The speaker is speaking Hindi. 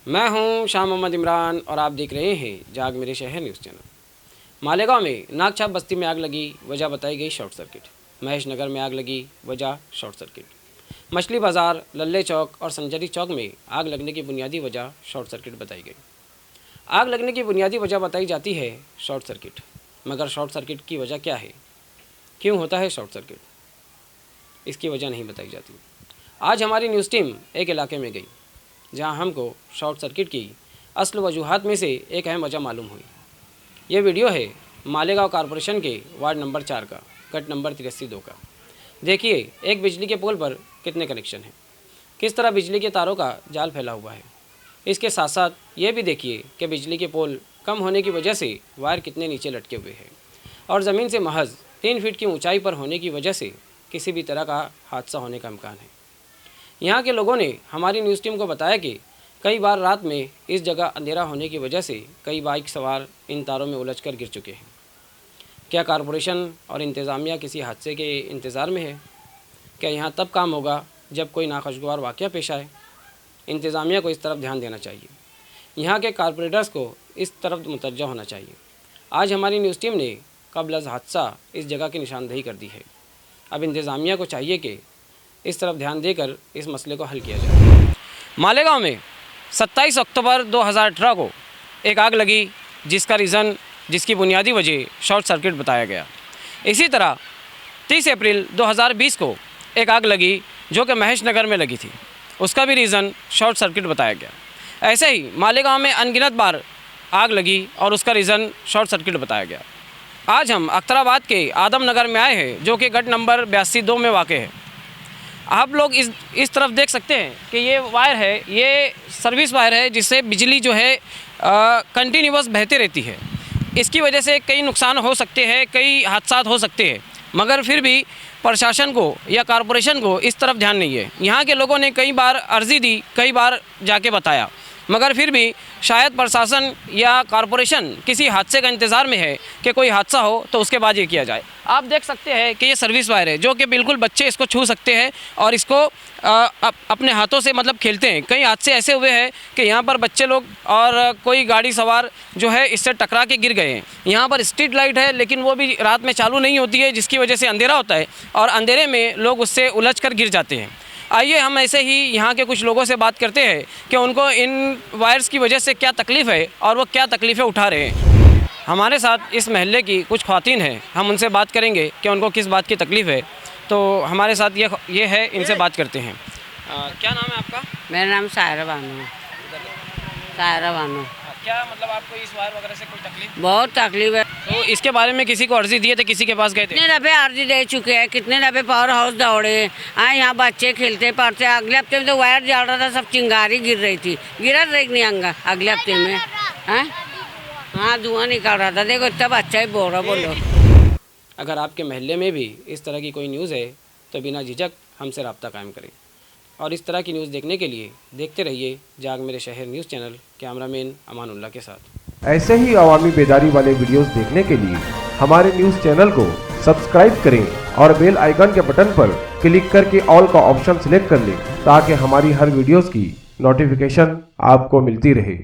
मैं हूं शाह मोहम्मद इमरान और आप देख रहे हैं जाग मेरे शहर न्यूज़ चैनल। मालेगांव में नागछाप बस्ती में आग लगी, वजह बताई गई शॉर्ट सर्किट। महेश नगर में आग लगी, वजह शॉर्ट सर्किट। मछली बाज़ार, लल्ले चौक और संजरी चौक में आग लगने की बुनियादी वजह शॉर्ट सर्किट बताई गई। आग लगने की बुनियादी वजह बताई जाती है शॉर्ट सर्किट, मगर शॉर्ट सर्किट की वजह क्या है, क्यों होता है शॉर्ट सर्किट, इसकी वजह नहीं बताई जाती। आज हमारी न्यूज़ टीम एक इलाके में गई जहां हमको शॉर्ट सर्किट की असल वजूहात में से एक अहम वजह मालूम हुई। ये वीडियो है मालेगांव कॉरपोरेशन के वार्ड नंबर 4 का, कट नंबर 83-2 का। देखिए एक बिजली के पोल पर कितने कनेक्शन हैं, किस तरह बिजली के तारों का जाल फैला हुआ है। इसके साथ साथ ये भी देखिए कि बिजली के पोल कम होने की वजह से वायर कितने नीचे लटके हुए हैं और ज़मीन से महज 3 फीट की ऊंचाई पर होने की वजह से किसी भी तरह का हादसा होने का इम्कान है। यहाँ के लोगों ने हमारी न्यूज़ टीम को बताया कि कई बार रात में इस जगह अंधेरा होने की वजह से कई बाइक सवार इन तारों में उलझकर गिर चुके हैं। क्या कॉरपोरेशन और इंतज़ामिया किसी हादसे के इंतज़ार में है? क्या यहाँ तब काम होगा जब कोई नाखुशगवार वाक़या पेश आए? इंतज़ामिया को इस तरफ ध्यान देना चाहिए, यहाँ के कॉरपोरेटर्स को इस तरफ मुतवज्जो होना चाहिए। आज हमारी न्यूज़ टीम ने कबल अज़ हादसा इस जगह की निशानदेही कर दी है। अब इंतज़ामिया को चाहिए कि इस तरफ ध्यान देकर इस मसले को हल किया जाए। मालेगांव में 27 अक्टूबर 2018 को एक आग लगी जिसकी बुनियादी वजह शॉर्ट सर्किट बताया गया। इसी तरह 30 अप्रैल 2020 को एक आग लगी जो कि महेश नगर में लगी थी, उसका भी रीज़न शॉर्ट सर्किट बताया गया। ऐसे ही मालेगांव में अनगिनत बार आग लगी और उसका रीज़न शॉर्ट सर्किट बताया गया। आज हम अख्तराबाद के आदम नगर में आए हैं जो कि गट नंबर 82-2 में वाक़ है। आप लोग इस तरफ देख सकते हैं कि ये वायर है, ये सर्विस वायर है जिससे बिजली जो है कंटिन्यूअस बहती रहती है। इसकी वजह से कई नुकसान हो सकते हैं, कई हादसा हो सकते हैं, मगर फिर भी प्रशासन को या कॉरपोरेशन को इस तरफ ध्यान नहीं है। यहाँ के लोगों ने कई बार अर्ज़ी दी, कई बार जाके बताया, मगर फिर भी शायद प्रशासन या कॉरपोरेशन किसी हादसे का इंतज़ार में है कि कोई हादसा हो तो उसके बाद ये किया जाए। आप देख सकते हैं कि ये सर्विस वायर है जो कि बिल्कुल बच्चे इसको छू सकते हैं और इसको अपने हाथों से मतलब खेलते हैं। कई हादसे ऐसे हुए हैं कि यहाँ पर बच्चे लोग और कोई गाड़ी सवार जो है इससे टकरा के गिर गए हैं। यहाँ पर स्ट्रीट लाइट है लेकिन वो भी रात में चालू नहीं होती है, जिसकी वजह से अंधेरा होता है और अंधेरे में लोग उससे उलझ कर गिर जाते हैं। आइए हम ऐसे ही यहाँ के कुछ लोगों से बात करते हैं कि उनको इन वायर्स की वजह से क्या तकलीफ़ है और वो क्या तकलीफ़ें उठा रहे हैं। हमारे साथ इस महल्ले की कुछ ख़वातीन हैं, हम उनसे बात करेंगे कि उनको किस बात की तकलीफ़ है। तो हमारे साथ ये है, इनसे बात करते हैं। क्या नाम है आपका? मेरा नाम सायरा बानो है। सायरा बानो। क्या मतलब आपको इस वायर वगैरह से कोई तकलीफ? बहुत तकलीफ है। तो इसके बारे में किसी को अर्जी दिए थे, किसी के पास गए थे? कितने दफ़े अर्जी दे चुके हैं, कितने दफ़े पावर हाउस दौड़े आए, यहाँ बच्चे खेलते पढ़ते। अगले हफ्ते में तो वायर जल रहा था, सब चिंगारी गिर रही थी, गिरा नहीं अंगा अगले हफ्ते में। हाँ धुआं निकल रहा था। देखो इतना बच्चा ही बोल रहा। बोलो अगर आपके महल्ले में भी इस तरह की कोई न्यूज़ है तो बिना झिझक हमसे रब्ता कायम करें और इस तरह की न्यूज़ देखने के लिए देखते रहिए जाग मेरे शहर न्यूज़ चैनल। कैमरामैन अमानुल्लाह के साथ। ऐसे ही अवामी बेदारी वाले वीडियोस देखने के लिए हमारे न्यूज़ चैनल को सब्सक्राइब करें और बेल आइकन के बटन पर क्लिक करके ऑल का ऑप्शन सिलेक्ट कर लें ताकि हमारी हर वीडियोस की नोटिफिकेशन आपको मिलती रहे।